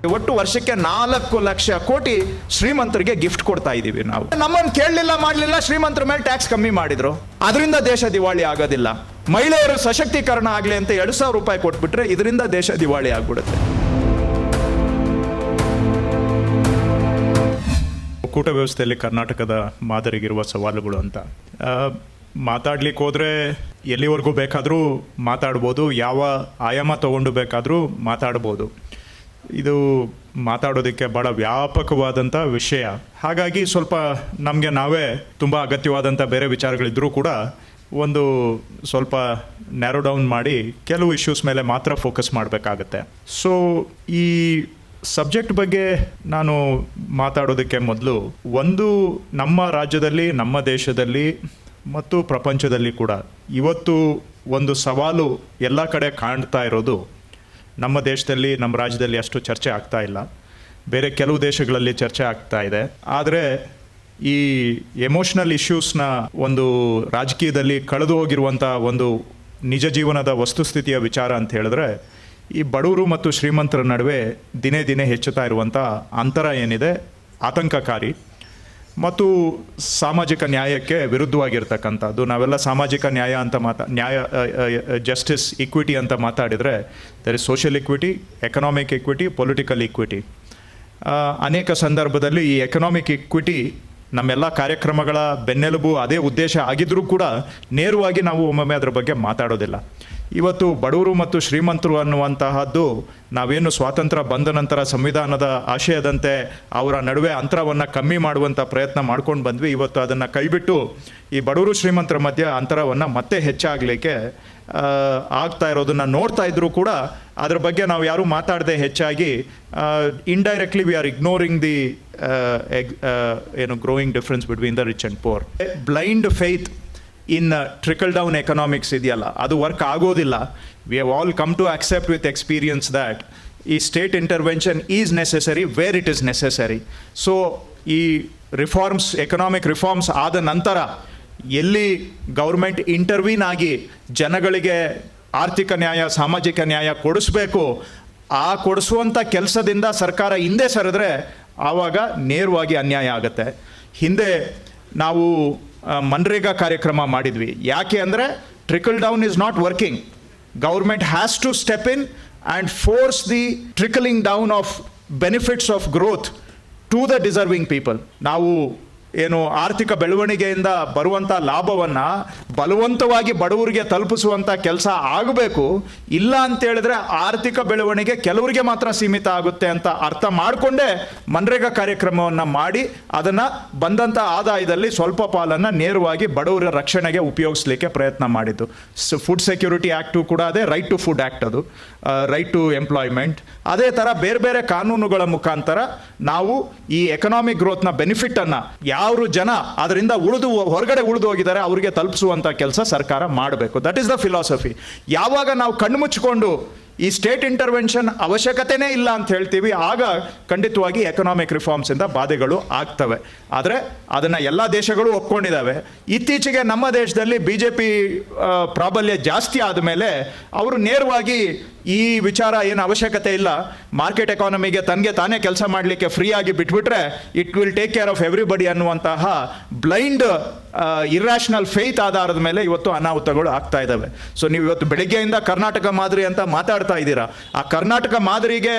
ಒಟ್ಟು ವರ್ಷಕ್ಕೆ 4 ಲಕ್ಷ ಕೋಟಿ ಶ್ರೀಮಂತರಿಗೆ ಗಿಫ್ಟ್ ಕೊಡ್ತಾ ಇದ್ದೀವಿ ನಾವು. ನಮ್ಮನ್ನು ಕೇಳಲಿಲ್ಲ ಮಾಡಲಿಲ್ಲ, ಶ್ರೀಮಂತರ ಮೇಲೆ ಟ್ಯಾಕ್ಸ್ ಕಮ್ಮಿ ಮಾಡಿದ್ರು, ಅದರಿಂದ ದೇಶ ದಿವಾಳಿ ಆಗೋದಿಲ್ಲ. ಮಹಿಳೆಯರು ಸಶಕ್ತೀಕರಣ ಆಗಲಿ ಅಂತ 2,000 ರೂಪಾಯಿ ಕೊಟ್ಬಿಟ್ರೆ ಇದರಿಂದ ದೇಶ ದಿವಾಳಿ ಆಗ್ಬಿಡುತ್ತೆ. ಒಕ್ಕೂಟ ವ್ಯವಸ್ಥೆಯಲ್ಲಿ ಕರ್ನಾಟಕದ ಮಾದರಿಗಿರುವ ಸವಾಲುಗಳು ಅಂತ ಮಾತಾಡ್ಲಿಕ್ಕೆ ಹೋದರೆ ಎಲ್ಲಿವರೆಗೂ ಬೇಕಾದರೂ ಮಾತಾಡ್ಬೋದು, ಯಾವ ಆಯಾಮ ತಗೊಂಡು ಬೇಕಾದರೂ ಮಾತಾಡ್ಬೋದು. ಇದು ಮಾತಾಡೋದಕ್ಕೆ ಭಾಳ ವ್ಯಾಪಕವಾದಂಥ ವಿಷಯ. ಹಾಗಾಗಿ ಸ್ವಲ್ಪ ನಮಗೆ ನಾವೇ ತುಂಬ ಅಗತ್ಯವಾದಂಥ ಬೇರೆ ವಿಚಾರಗಳಿದ್ದರೂ ಕೂಡ ಒಂದು ಸ್ವಲ್ಪ ನ್ಯಾರೋ ಡೌನ್ ಮಾಡಿ ಕೆಲವು ಇಶ್ಯೂಸ್ ಮೇಲೆ ಮಾತ್ರ ಫೋಕಸ್ ಮಾಡಬೇಕಾಗತ್ತೆ. ಸೊ ಈ ಸಬ್ಜೆಕ್ಟ್ ಬಗ್ಗೆ ನಾನು ಮಾತಾಡೋದಕ್ಕೆ ಮೊದಲು ನಮ್ಮ ರಾಜ್ಯದಲ್ಲಿ, ನಮ್ಮ ದೇಶದಲ್ಲಿ ಮತ್ತು ಪ್ರಪಂಚದಲ್ಲಿ ಕೂಡ ಇವತ್ತು ಒಂದು ಸವಾಲು ಎಲ್ಲ ಕಡೆ ಕಾಣ್ತಾ ಇರೋದು, ನಮ್ಮ ದೇಶದಲ್ಲಿ, ನಮ್ಮ ರಾಜ್ಯದಲ್ಲಿ ಅಷ್ಟು ಚರ್ಚೆ ಆಗ್ತಾ ಇಲ್ಲ, ಬೇರೆ ಕೆಲವು ದೇಶಗಳಲ್ಲಿ ಚರ್ಚೆ ಆಗ್ತಾ ಇದೆ. ಆದರೆ ಈ ಎಮೋಷ್ನಲ್ ಇಶ್ಯೂಸ್ನ ಒಂದು ರಾಜಕೀಯದಲ್ಲಿ ಕಳೆದು ಹೋಗಿರುವಂಥ ಒಂದು ನಿಜ ಜೀವನದ ವಸ್ತುಸ್ಥಿತಿಯ ವಿಚಾರ ಅಂತ ಹೇಳಿದ್ರೆ, ಈ ಬಡವರು ಮತ್ತು ಶ್ರೀಮಂತರ ನಡುವೆ ದಿನೇ ದಿನೇ ಹೆಚ್ಚುತ್ತಾ ಇರುವಂಥ ಅಂತರ ಏನಿದೆ ಆತಂಕಕಾರಿ ಮತ್ತು ಸಾಮಾಜಿಕ ನ್ಯಾಯಕ್ಕೆ ವಿರುದ್ಧವಾಗಿರ್ತಕ್ಕಂಥದ್ದು. ನಾವೆಲ್ಲ ಸಾಮಾಜಿಕ ನ್ಯಾಯ ಅಂತ ಜಸ್ಟಿಸ್, ಇಕ್ವಿಟಿ ಅಂತ ಮಾತಾಡಿದರೆ there is social equity, economic equity, political equity. ಅನೇಕ ಸಂದರ್ಭದಲ್ಲಿ ಈ ಎಕನಾಮಿಕ್ ಇಕ್ವಿಟಿ ನಮ್ಮೆಲ್ಲ ಕಾರ್ಯಕ್ರಮಗಳ ಬೆನ್ನೆಲುಬು, ಅದೇ ಉದ್ದೇಶ ಆಗಿದ್ದರೂ ಕೂಡ ನೇರವಾಗಿ ನಾವು ಒಮ್ಮೊಮ್ಮೆ ಅದರ ಬಗ್ಗೆ ಮಾತಾಡೋದಿಲ್ಲ. ಇವತ್ತು ಬಡವರು ಮತ್ತು ಶ್ರೀಮಂತರು ಅನ್ನುವಂತಹದ್ದು ನಾವೇನು ಸ್ವಾತಂತ್ರ್ಯ ಬಂದ ನಂತರ ಸಂವಿಧಾನದ ಆಶಯದಂತೆ ಅವರ ನಡುವೆ ಅಂತರವನ್ನು ಕಮ್ಮಿ ಮಾಡುವಂಥ ಪ್ರಯತ್ನ ಮಾಡ್ಕೊಂಡು ಬಂದ್ವಿ. ಇವತ್ತು ಅದನ್ನು ಕೈಬಿಟ್ಟು ಈ ಬಡವರು ಶ್ರೀಮಂತರ ಮಧ್ಯೆ ಅಂತರವನ್ನು ಮತ್ತೆ ಹೆಚ್ಚಾಗಲಿಕ್ಕೆ ಆಗ್ತಾ ಇರೋದನ್ನು ನೋಡ್ತಾ ಇದ್ರೂ ಕೂಡ ಅದ್ರ ಬಗ್ಗೆ ನಾವು ಯಾರೂ ಮಾತಾಡದೆ ಹೆಚ್ಚಾಗಿ indirectly we are ignoring the growing difference between the rich and poor. Blind faith in trickle down economics ಇದೆಯಲ್ಲ, ಅದು ವರ್ಕ್ ಆಗೋದಿಲ್ಲ. We have all come to accept with experience that ಈ state intervention is necessary where it is necessary. So ಈ reforms, economic reforms ಆದ ನಂತರ ಎಲ್ಲಿ government intervene ಆಗಿ ಜನಗಳಿಗೆ ಆರ್ಥಿಕ ನ್ಯಾಯ, ಸಾಮಾಜಿಕ ನ್ಯಾಯ ಕೊಡಿಸ್ಬೇಕು, ಆ ಕೊಡಿಸುವಂಥ ಕೆಲಸದಿಂದ ಸರ್ಕಾರ ಹಿಂದೆ ಸರಿದ್ರೆ ಆವಾಗ ನೇರವಾಗಿ ಅನ್ಯಾಯ ಆಗುತ್ತೆ. ಹಿಂದೆ ನಾವು ಮನ್ರೇಗಾ ಕಾರ್ಯಕ್ರಮ ಮಾಡಿದ್ವಿ. ಯಾಕೆ ಅಂದರೆ trickle down is not working. Government has to step in and force the trickling down of benefits of growth to the deserving people. ನಾವು ಏನು ಆರ್ಥಿಕ ಬೆಳವಣಿಗೆಯಿಂದ ಬರುವಂಥ ಲಾಭವನ್ನು ಬಲವಂತವಾಗಿ ಬಡವರಿಗೆ ತಲುಪಿಸುವಂಥ ಕೆಲಸ ಆಗಬೇಕು. ಇಲ್ಲ ಅಂತೇಳಿದ್ರೆ ಆರ್ಥಿಕ ಬೆಳವಣಿಗೆ ಕೆಲವರಿಗೆ ಮಾತ್ರ ಸೀಮಿತ ಆಗುತ್ತೆ ಅಂತ ಅರ್ಥ ಮಾಡಿಕೊಂಡೇ ಮನ್ರೇಗಾ ಕಾರ್ಯಕ್ರಮವನ್ನು ಮಾಡಿ ಅದನ್ನು ಬಂದಂಥ ಆದಾಯದಲ್ಲಿ ಸ್ವಲ್ಪ ಪಾಲನ್ನು ನೇರವಾಗಿ ಬಡವರ ರಕ್ಷಣೆಗೆ ಉಪಯೋಗಿಸಲಿಕ್ಕೆ ಪ್ರಯತ್ನ ಮಾಡಿದ್ದು. ಫುಡ್ ಸೆಕ್ಯೂರಿಟಿ ಆ್ಯಕ್ಟು ಕೂಡ ಅದೇ, ರೈಟ್ ಟು ಫುಡ್ ಆ್ಯಕ್ಟ್, ಅದು ರೈಟ್ ಟು ಎಂಪ್ಲಾಯ್ಮೆಂಟ್. ಅದೇ ಥರ ಬೇರೆ ಬೇರೆ ಕಾನೂನುಗಳ ಮುಖಾಂತರ ನಾವು ಈ ಎಕನಾಮಿಕ್ ಗ್ರೋತ್ನ ಬೆನಿಫಿಟನ್ನು ಯಾರು ಜನ ಅದರಿಂದ ಹೊರಗಡೆ ಉಳಿದು ಹೋಗಿದ್ದಾರೆ ಅವರಿಗೆ ತಲುಪಿಸುವಂಥ ಕೆಲಸ ಸರ್ಕಾರ ಮಾಡಬೇಕು. That is the philosophy. ಯಾವಾಗ ನಾವು ಕಣ್ಣು ಮುಚ್ಚಿಕೊಂಡು ಈ ಸ್ಟೇಟ್ ಇಂಟರ್ವೆನ್ಷನ್ ಅವಶ್ಯಕತೆನೇ ಇಲ್ಲ ಅಂತ ಹೇಳ್ತೀವಿ, ಆಗ ಖಂಡಿತವಾಗಿ ಎಕನಾಮಿಕ್ ರಿಫಾರ್ಮ್ಸಿಂದ ಬಾಧೆಗಳು ಆಗ್ತವೆ. ಆದರೆ ಅದನ್ನು ಎಲ್ಲ ದೇಶಗಳು ಒಪ್ಕೊಂಡಿದ್ದಾವೆ. ಇತ್ತೀಚೆಗೆ ನಮ್ಮ ದೇಶದಲ್ಲಿ BJP ಪ್ರಾಬಲ್ಯ ಜಾಸ್ತಿ ಆದಮೇಲೆ ಅವರು ನೇರವಾಗಿ ಈ ವಿಚಾರ ಏನು ಅವಶ್ಯಕತೆ ಇಲ್ಲ, ಮಾರ್ಕೆಟ್ ಎಕಾನಮಿಗೆ ತನಗೆ ತಾನೇ ಕೆಲಸ ಮಾಡಲಿಕ್ಕೆ ಫ್ರೀಯಾಗಿ ಬಿಟ್ಬಿಟ್ರೆ it will take care of everybody ಅನ್ನುವಂತಹ ಬ್ಲೈಂಡ್ ಇರ್ಯಾಷನಲ್ ಫೇತ್ ಆಧಾರದ ಮೇಲೆ ಇವತ್ತು ಅನಾಹುತಗಳು ಆಗ್ತಾ ಇದ್ದಾವೆ. ಸೊ ನೀವು ಇವತ್ತು ಬೆಳಗ್ಗೆಯಿಂದ ಕರ್ನಾಟಕ ಮಾದರಿ ಅಂತ ಮಾತಾಡ್ತಾ ಇದ್ದೀರಾ. ಆ ಕರ್ನಾಟಕ ಮಾದರಿಗೆ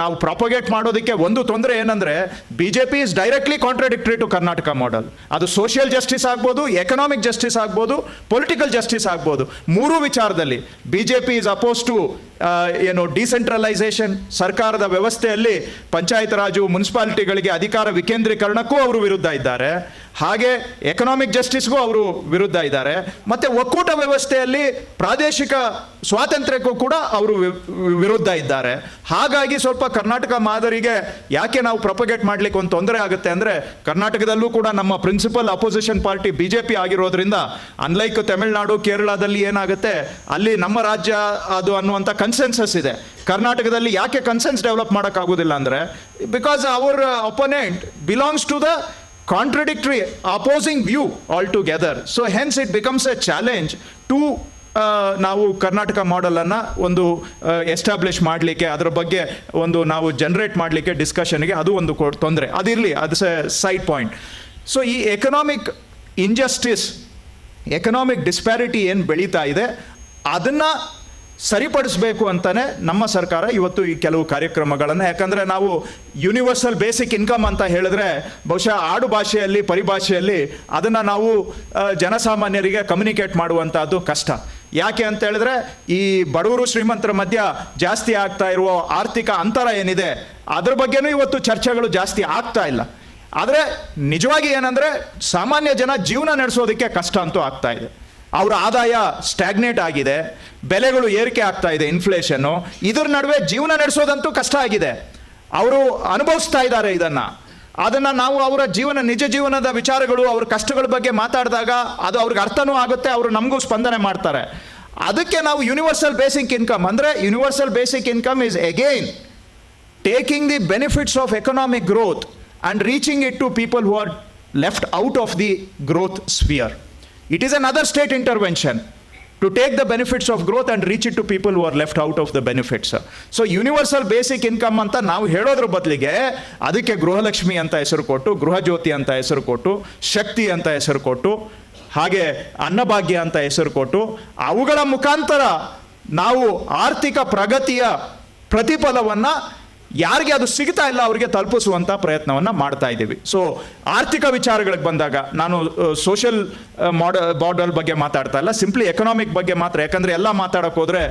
ನಾವು ಪ್ರಾಪಗೇಟ್ ಮಾಡೋದಕ್ಕೆ ಒಂದು ತೊಂದರೆ ಏನಂದರೆ, BJP is directly contradictory to Karnataka model. ಅದು ಸೋಷಿಯಲ್ ಜಸ್ಟಿಸ್ ಆಗ್ಬೋದು, ಎಕನಾಮಿಕ್ ಜಸ್ಟಿಸ್ ಆಗ್ಬೋದು, ಪೊಲಿಟಿಕಲ್ ಜಸ್ಟಿಸ್ ಆಗ್ಬೋದು. ಮೂರು ವಿಚಾರದಲ್ಲಿ BJP is opposed to decentralisation, ಸರ್ಕಾರದ ವ್ಯವಸ್ಥೆಯಲ್ಲಿ ಪಂಚಾಯತ್ ರಾಜು, ಮುನ್ಸಿಪಾಲಿಟಿಗಳಿಗೆ ಅಧಿಕಾರ ವಿಕೇಂದ್ರೀಕರಣಕ್ಕೂ ಅವರು ವಿರುದ್ಧ ಇದ್ದಾರೆ. ಹಾಗೆ ಎಕನಾಮಿಕ್ ಜಸ್ಟಿಸ್ಗೂ ಅವರು ವಿರುದ್ಧ ಇದ್ದಾರೆ. ಮತ್ತು ಒಕ್ಕೂಟ ವ್ಯವಸ್ಥೆಯಲ್ಲಿ ಪ್ರಾದೇಶಿಕ ಸ್ವಾತಂತ್ರ್ಯಕ್ಕೂ ಕೂಡ ಅವರು ವಿರುದ್ಧ ಇದ್ದಾರೆ. ಹಾಗಾಗಿ ಸ್ವಲ್ಪ ಕರ್ನಾಟಕ ಮಾದರಿಗೆ ಯಾಕೆ ನಾವು ಪ್ರೊಪಗೇಟ್ ಮಾಡಲಿಕ್ಕೆ ಒಂದು ತೊಂದರೆ ಆಗುತ್ತೆ ಅಂದರೆ, ಕರ್ನಾಟಕದಲ್ಲೂ ಕೂಡ ನಮ್ಮ ಪ್ರಿನ್ಸಿಪಲ್ ಅಪೋಸಿಷನ್ ಪಾರ್ಟಿ BJP ಆಗಿರೋದ್ರಿಂದ, ಅನ್ಲೈಕ್ ತಮಿಳುನಾಡು, ಕೇರಳದಲ್ಲಿ ಏನಾಗುತ್ತೆ, ಅಲ್ಲಿ ನಮ್ಮ ರಾಜ್ಯ ಅದು ಅನ್ನುವಂಥ ಕನ್ಸೆನ್ಸಸ್ ಇದೆ. ಕರ್ನಾಟಕದಲ್ಲಿ ಯಾಕೆ ಕನ್ಸೆನ್ಸ್ ಡೆವಲಪ್ ಮಾಡೋಕ್ಕಾಗೋದಿಲ್ಲ ಅಂದರೆ, because our opponent belongs to the contradictory, opposing view altogether. So hence it becomes a challenge to ನಾವು ಕರ್ನಾಟಕ ಮಾಡೆಲನ್ನು ಒಂದು ಎಸ್ಟಾಬ್ಲಿಷ್ ಮಾಡಲಿಕ್ಕೆ, ಅದರ ಬಗ್ಗೆ ಒಂದು ನಾವು ಜನರೇಟ್ ಮಾಡಲಿಕ್ಕೆ ಡಿಸ್ಕಷನ್ಗೆ ಅದು ಒಂದು ತೊಂದರೆ. ಅದಿರಲಿ, ಅದು ಸೈಡ್ ಪಾಯಿಂಟ್. ಸೊ ಈ ಎಕನಾಮಿಕ್ ಇಂಜಸ್ಟಿಸ್, ಎಕನಾಮಿಕ್ ಡಿಸ್ಪ್ಯಾರಿಟಿ ಏನು ಬೆಳೀತಾ ಇದೆ ಅದನ್ನು ಸರಿಪಡಿಸಬೇಕು ಅಂತಲೇ ನಮ್ಮ ಸರ್ಕಾರ ಇವತ್ತು ಈ ಕೆಲವು ಕಾರ್ಯಕ್ರಮಗಳನ್ನು, ಯಾಕಂದರೆ ನಾವು ಯೂನಿವರ್ಸಲ್ ಬೇಸಿಕ್ ಇನ್ಕಮ್ ಅಂತ ಹೇಳಿದ್ರೆ ಬಹುಶಃ ಆಡು ಭಾಷೆಯಲ್ಲಿ, ಪರಿಭಾಷೆಯಲ್ಲಿ ಅದನ್ನು ನಾವು ಜನಸಾಮಾನ್ಯರಿಗೆ ಕಮ್ಯುನಿಕೇಟ್ ಮಾಡುವಂಥದ್ದು ಕಷ್ಟ. ಯಾಕೆ ಅಂತ ಹೇಳಿದ್ರೆ ಈ ಬಡವರು ಶ್ರೀಮಂತರ ಮಧ್ಯ ಜಾಸ್ತಿ ಆಗ್ತಾ ಇರುವ ಆರ್ಥಿಕ ಅಂತರ ಏನಿದೆ ಅದ್ರ ಬಗ್ಗೆನೂ ಇವತ್ತು ಚರ್ಚೆಗಳು ಜಾಸ್ತಿ ಆಗ್ತಾ ಇಲ್ಲ. ಆದರೆ ನಿಜವಾಗಿ ಏನಂದರೆ ಸಾಮಾನ್ಯ ಜನ ಜೀವನ ನಡೆಸೋದಕ್ಕೆ ಕಷ್ಟ ಅಂತೂ ಆಗ್ತಾ ಇದೆ. ಅವರ ಆದಾಯ ಸ್ಟ್ಯಾಗ್ನೇಟ್ ಆಗಿದೆ, ಬೆಲೆಗಳು ಏರಿಕೆ ಆಗ್ತಾ ಇದೆ, ಇನ್ಫ್ಲೇಷನ್ನು, ಇದ್ರ ನಡುವೆ ಜೀವನ ನಡೆಸೋದಂತೂ ಕಷ್ಟ ಆಗಿದೆ. ಅವರು ಅನುಭವಿಸ್ತಾ ಇದ್ದಾರೆ ಅದನ್ನು ನಾವು ಅವರ ನಿಜ ಜೀವನದ ವಿಚಾರಗಳು, ಅವ್ರ ಕಷ್ಟಗಳ ಬಗ್ಗೆ ಮಾತಾಡಿದಾಗ ಅದು ಅವ್ರಿಗೆ ಅರ್ಥನೂ ಆಗುತ್ತೆ, ಅವರು ನಮಗೂ ಸ್ಪಂದನೆ ಮಾಡ್ತಾರೆ. ಅದಕ್ಕೆ ನಾವು ಯೂನಿವರ್ಸಲ್ ಬೇಸಿಕ್ ಇನ್ಕಮ್ ಅಂದರೆ, universal basic income is again taking the benefits of economic growth and reaching it to people who are left out of the growth sphere. It is another state intervention to take the benefits of growth and reach it to people who are left out of the benefits. So universal basic income ಅಂತ ನಾವು ಹೇಳೋದ್ರ ಬದಲಿಗೆ ಅದಕ್ಕೆ ಗೃಹಲಕ್ಷ್ಮಿ ಅಂತ ಹೆಸರು ಕೊಟ್ಟು, ಗೃಹಜ್ಯೋತಿ ಅಂತ ಹೆಸರು ಕೊಟ್ಟು, ಶಕ್ತಿ ಅಂತ ಹೆಸರು ಕೊಟ್ಟು, ಹಾಗೆ ಅನ್ನಭಾಗ್ಯ ಅಂತ ಹೆಸರು ಕೊಟ್ಟು, ಅವುಗಳ ಮುಖಾಂತರ ನಾವು ಆರ್ಥಿಕ ಪ್ರಗತಿಯ ಪ್ರತಿಫಲವನ್ನು ಯಾರಿಗೆ ಅದು ಸಿಗ್ತಾ ಇಲ್ಲ ಅವರಿಗೆ ತಲುಪಿಸುವಂಥ ಪ್ರಯತ್ನವನ್ನು ಮಾಡ್ತಾ ಇದ್ದೀವಿ. ಸೊ ಆರ್ಥಿಕ ವಿಚಾರಗಳಿಗೆ ಬಂದಾಗ ನಾನು ಸೋಷಿಯಲ್ ಮಾಡೆಲ್ ಬಗ್ಗೆ ಮಾತಾಡ್ತಾ ಇಲ್ಲ, ಸಿಂಪ್ಲಿ ಎಕನಾಮಿಕ್ ಬಗ್ಗೆ ಮಾತ್ರ, ಯಾಕಂದರೆ ಎಲ್ಲ ಮಾತಾಡೋಕೆ ಹೋದರೆ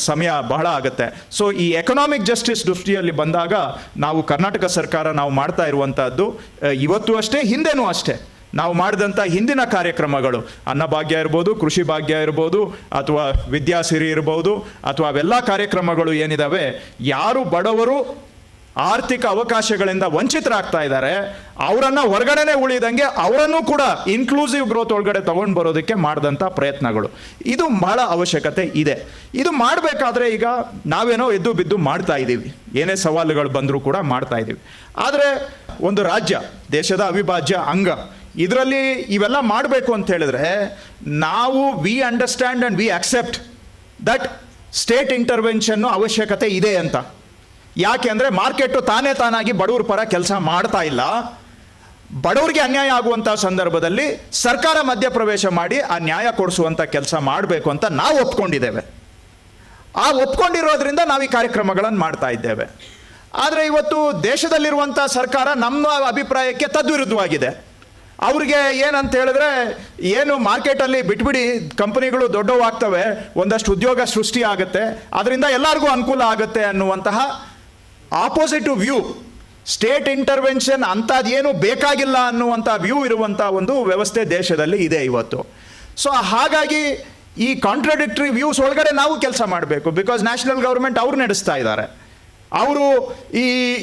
ಸಮಯ ಬಹಳ ಆಗುತ್ತೆ. ಸೊ ಈ ಎಕನಾಮಿಕ್ ಜಸ್ಟಿಸ್ ದೃಷ್ಟಿಯಲ್ಲಿ ಬಂದಾಗ ನಾವು ಕರ್ನಾಟಕ ಸರ್ಕಾರ ನಾವು ಮಾಡ್ತಾ ಇರುವಂಥದ್ದು ಇವತ್ತು ಅಷ್ಟೇ, ಹಿಂದೆನೂ ಅಷ್ಟೇ, ನಾವು ಮಾಡಿದಂಥ ಹಿಂದಿನ ಕಾರ್ಯಕ್ರಮಗಳು, ಅನ್ನಭಾಗ್ಯ ಇರ್ಬೋದು, ಕೃಷಿ ಭಾಗ್ಯ ಇರ್ಬೋದು, ಅಥವಾ ವಿದ್ಯಾಸಿರಿ ಇರ್ಬೋದು, ಅಥವಾ ಅವೆಲ್ಲ ಕಾರ್ಯಕ್ರಮಗಳು ಏನಿದಾವೆ, ಯಾರು ಬಡವರು ಆರ್ಥಿಕ ಅವಕಾಶಗಳಿಂದ ವಂಚಿತರಾಗ್ತಾ ಇದ್ದಾರೆ ಅವರನ್ನು ಹೊರಗಡೆನೆ ಉಳಿದಂಗೆ ಅವರನ್ನು ಕೂಡ ಇನ್ಕ್ಲೂಸಿವ್ ಗ್ರೋತ್ ಒಳಗಡೆ ತಗೊಂಡು ಬರೋದಕ್ಕೆ ಮಾಡಿದಂಥ ಪ್ರಯತ್ನಗಳು, ಇದು ಬಹಳ ಅವಶ್ಯಕತೆ ಇದೆ. ಇದು ಮಾಡಬೇಕಾದ್ರೆ ಈಗ ನಾವೇನೋ ಎದ್ದು ಬಿದ್ದು ಮಾಡ್ತಾ ಇದ್ದೀವಿ, ಏನೇ ಸವಾಲುಗಳು ಬಂದರೂ ಕೂಡ ಮಾಡ್ತಾ ಇದ್ದೀವಿ. ಆದರೆ ಒಂದು ರಾಜ್ಯ ದೇಶದ ಅವಿಭಾಜ್ಯ ಅಂಗ, ಇದರಲ್ಲಿ ಇವೆಲ್ಲ ಮಾಡಬೇಕು ಅಂತ ಹೇಳಿದ್ರೆ ನಾವು we understand and we accept that state ಇಂಟರ್ವೆನ್ಷನ್ನು ಅವಶ್ಯಕತೆ ಇದೆ ಅಂತ. ಯಾಕೆ ಅಂದರೆ ಮಾರ್ಕೆಟು ತಾನಾಗಿ ಬಡವ್ರ ಪರ ಕೆಲಸ ಮಾಡ್ತಾ ಇಲ್ಲ. ಬಡವರಿಗೆ ಅನ್ಯಾಯ ಆಗುವಂಥ ಸಂದರ್ಭದಲ್ಲಿ ಸರ್ಕಾರ ಮಧ್ಯಪ್ರವೇಶ ಮಾಡಿ ಆ ನ್ಯಾಯ ಕೊಡಿಸುವಂಥ ಕೆಲಸ ಮಾಡಬೇಕು ಅಂತ ನಾವು ಒಪ್ಕೊಂಡಿದ್ದೇವೆ. ಆ ಒಪ್ಕೊಂಡಿರೋದ್ರಿಂದ ನಾವು ಈ ಕಾರ್ಯಕ್ರಮಗಳನ್ನು ಮಾಡ್ತಾ ಇದ್ದೇವೆ. ಆದರೆ ಇವತ್ತು ದೇಶದಲ್ಲಿರುವಂಥ ಸರ್ಕಾರ ನಮ್ಮ ಅಭಿಪ್ರಾಯಕ್ಕೆ ತದ್ವಿರುದ್ಧವಾಗಿದೆ. ಅವ್ರಿಗೆ ಏನಂತ ಹೇಳಿದ್ರೆ, ಏನು ಮಾರ್ಕೆಟಲ್ಲಿ ಬಿಟ್ಬಿಡಿ, ಕಂಪನಿಗಳು ದೊಡ್ಡವಾಗ್ತವೆ, ಒಂದಷ್ಟು ಉದ್ಯೋಗ ಸೃಷ್ಟಿ ಆಗುತ್ತೆ, ಅದರಿಂದ ಎಲ್ಲರಿಗೂ ಅನುಕೂಲ ಆಗುತ್ತೆ ಅನ್ನುವಂತಹ ಆಪೋಸಿಟ್ ವ್ಯೂ, ಸ್ಟೇಟ್ ಇಂಟರ್ವೆನ್ಷನ್ ಅಂಥದ್ದೇನು ಬೇಕಾಗಿಲ್ಲ ಅನ್ನುವಂಥ ವ್ಯೂ ಇರುವಂಥ ಒಂದು ವ್ಯವಸ್ಥೆ ದೇಶದಲ್ಲಿ ಇದೆ ಇವತ್ತು. ಸೊ ಹಾಗಾಗಿ ಈ ಕಾಂಟ್ರಡಿಕ್ಟರಿ ವ್ಯೂಸ್ ಒಳಗಡೆ ನಾವು ಕೆಲಸ ಮಾಡಬೇಕು. ಬಿಕಾಸ್ ನ್ಯಾಷನಲ್ ಗೌರ್ಮೆಂಟ್ ಅವ್ರು ನಡೆಸ್ತಾ ಇದ್ದಾರೆ, ಅವರು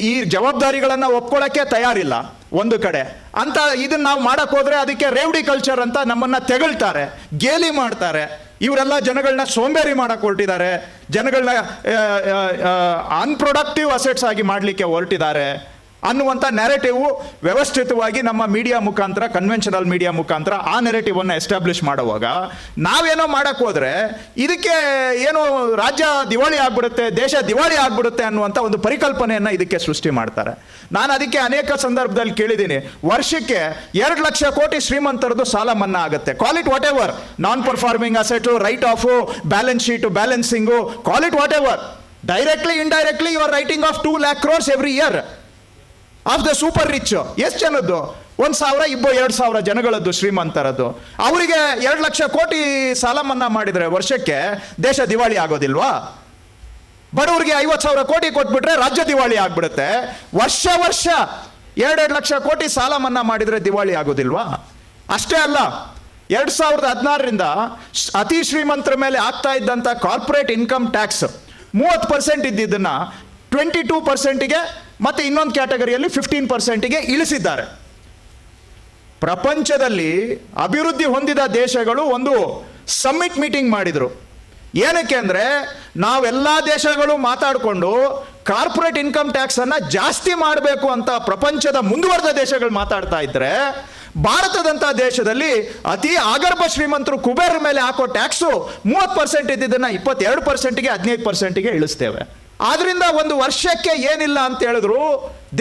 ಈ ಜವಾಬ್ದಾರಿಗಳನ್ನು ಒಪ್ಕೊಳ್ಳೋಕ್ಕೆ ತಯಾರಿಲ್ಲ ಒಂದು ಕಡೆ ಅಂತ. ಇದನ್ನು ನಾವು ಮಾಡೋಕ್ಕೆ ಹೋದರೆ ಅದಕ್ಕೆ ರೇವಡಿ ಕಲ್ಚರ್ ಅಂತ ನಮ್ಮನ್ನು ತೆಗಳ್ತಾರೆ, ಗೇಲಿ ಮಾಡ್ತಾರೆ. ಇವರೆಲ್ಲ ಜನಗಳನ್ನ ಸೋಂಬೇರಿ ಮಾಡಕ್ಕೆ ಹೊರಟಿದ್ದಾರೆ, ಜನಗಳನ್ನ ಅನ್ಪ್ರೊಡಕ್ಟಿವ್ ಅಸೆಟ್ಸ್ ಆಗಿ ಮಾಡಲಿಕ್ಕೆ ಹೊರಟಿದ್ದಾರೆ ಅನ್ನುವಂಥ ನೆರೆಟಿವ್ ವ್ಯವಸ್ಥಿತವಾಗಿ ನಮ್ಮ ಮೀಡಿಯಾ ಮುಖಾಂತರ, ಕನ್ವೆನ್ಷನಲ್ ಮೀಡಿಯಾ ಮುಖಾಂತರ ಆ ನೆರೆಟಿವನ್ನು ಎಸ್ಟಾಬ್ಲಿಷ್ ಮಾಡುವಾಗ ನಾವೇನೋ ಮಾಡೋಕ್ಕೆ ಹೋದರೆ ಇದಕ್ಕೆ ಏನೋ ರಾಜ್ಯ ದಿವಾಳಿ ಆಗ್ಬಿಡುತ್ತೆ, ದೇಶ ದಿವಾಳಿ ಆಗ್ಬಿಡುತ್ತೆ ಅನ್ನುವಂಥ ಒಂದು ಪರಿಕಲ್ಪನೆಯನ್ನು ಇದಕ್ಕೆ ಸೃಷ್ಟಿ ಮಾಡ್ತಾರೆ. ನಾನು ಅದಕ್ಕೆ ಅನೇಕ ಸಂದರ್ಭದಲ್ಲಿ ಕೇಳಿದ್ದೀನಿ, ವರ್ಷಕ್ಕೆ 2 ಲಕ್ಷ ಕೋಟಿ ಶ್ರೀಮಂತರದ್ದು ಸಾಲ ಮನ್ನಾ ಆಗುತ್ತೆ. Call it whatever, non performing asset, write off, balance sheet, balancing, call it whatever. Directly indirectly you are writing off 2 lakh crores every year of the super rich. ಎಷ್ಟು ಜನದ್ದು? 1,000, 2,000 ಜನಗಳದ್ದು ಶ್ರೀಮಂತರದ್ದು. ಅವರಿಗೆ 2 ಲಕ್ಷ ಕೋಟಿ ಸಾಲ ಮನ್ನಾ ಮಾಡಿದರೆ ವರ್ಷಕ್ಕೆ ದೇಶ ದಿವಾಳಿ ಆಗೋದಿಲ್ವಾ? ಬಡವರಿಗೆ 50,000 ಕೋಟಿ ಕೊಟ್ಬಿಟ್ರೆ ರಾಜ್ಯ ದಿವಾಳಿ ಆಗ್ಬಿಡುತ್ತೆ. ವರ್ಷ 2 ಲಕ್ಷ ಕೋಟಿ ಸಾಲ ಮನ್ನಾ ಮಾಡಿದರೆ ದಿವಾಳಿ ಆಗೋದಿಲ್ವಾ? ಅಷ್ಟೇ ಅಲ್ಲ, 2016ರಿಂದ ಅತಿ ಶ್ರೀಮಂತರ ಮೇಲೆ ಆಗ್ತಾ ಇದ್ದಂಥ ಕಾರ್ಪೊರೇಟ್ ಇನ್ಕಮ್ ಟ್ಯಾಕ್ಸ್ 30% ಇದ್ದಿದ್ದನ್ನು 22%ಗೆ ಮತ್ತೆ ಇನ್ನೊಂದು ಕ್ಯಾಟಗರಿಯಲ್ಲಿ 15%ಗೆ ಇಳಿಸಿದ್ದಾರೆ. ಪ್ರಪಂಚದಲ್ಲಿ ಅಭಿವೃದ್ಧಿ ಹೊಂದಿದ ದೇಶಗಳು ಒಂದು ಸಮ್ಮಿಟ್ ಮೀಟಿಂಗ್ ಮಾಡಿದರು. ಏನಕ್ಕೆ ಅಂದರೆ, ನಾವೆಲ್ಲ ದೇಶಗಳು ಮಾತಾಡಿಕೊಂಡು ಕಾರ್ಪೊರೇಟ್ ಇನ್ಕಮ್ ಟ್ಯಾಕ್ಸನ್ನು ಜಾಸ್ತಿ ಮಾಡಬೇಕು ಅಂತ ಪ್ರಪಂಚದ ಮುಂದುವರೆದ ದೇಶಗಳು ಮಾತಾಡ್ತಾ ಇದ್ದರೆ, ಭಾರತದಂತಹ ದೇಶದಲ್ಲಿ ಅತಿ ಆಗರ್ಭ ಶ್ರೀಮಂತರು ಕುಬೇರ ಮೇಲೆ ಹಾಕೋ ಟ್ಯಾಕ್ಸು 30% ಇದ್ದಿದ್ದನ್ನ 22%ಗೆ 15%ಗೆ ಇಳಿಸ್ತೇವೆ. ಆದ್ರಿಂದ ಒಂದು ವರ್ಷಕ್ಕೆ ಏನಿಲ್ಲ ಅಂತ ಹೇಳಿದ್ರು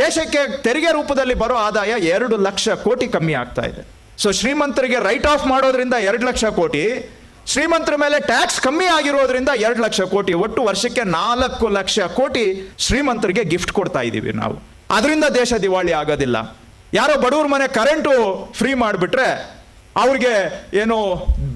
ದೇಶಕ್ಕೆ ತೆರಿಗೆ ರೂಪದಲ್ಲಿ ಬರೋ ಆದಾಯ 2 ಲಕ್ಷ ಕೋಟಿ ಕಮ್ಮಿ ಆಗ್ತಾ ಇದೆ. ಸೊ ಶ್ರೀಮಂತರಿಗೆ ರೈಟ್ ಆಫ್ ಮಾಡೋದ್ರಿಂದ 2 ಲಕ್ಷ ಕೋಟಿ, ಶ್ರೀಮಂತರ ಮೇಲೆ ಟ್ಯಾಕ್ಸ್ ಕಮ್ಮಿ ಆಗಿರೋದ್ರಿಂದ 2 ಲಕ್ಷ ಕೋಟಿ, ಒಟ್ಟು ವರ್ಷಕ್ಕೆ 4 ಲಕ್ಷ ಕೋಟಿ ಶ್ರೀಮಂತರಿಗೆ ಗಿಫ್ಟ್ ಕೊಡ್ತಾ ಇದ್ದೀವಿ ನಾವು. ಅದರಿಂದ ದೇಶ ದಿವಾಳಿ ಆಗೋದಿಲ್ಲ. ಯಾರೋ ಬಡವ್ರ ಮನೆ ಕರೆಂಟು ಫ್ರೀ ಮಾಡಿಬಿಟ್ರೆ ಅವ್ರಿಗೆ ಏನು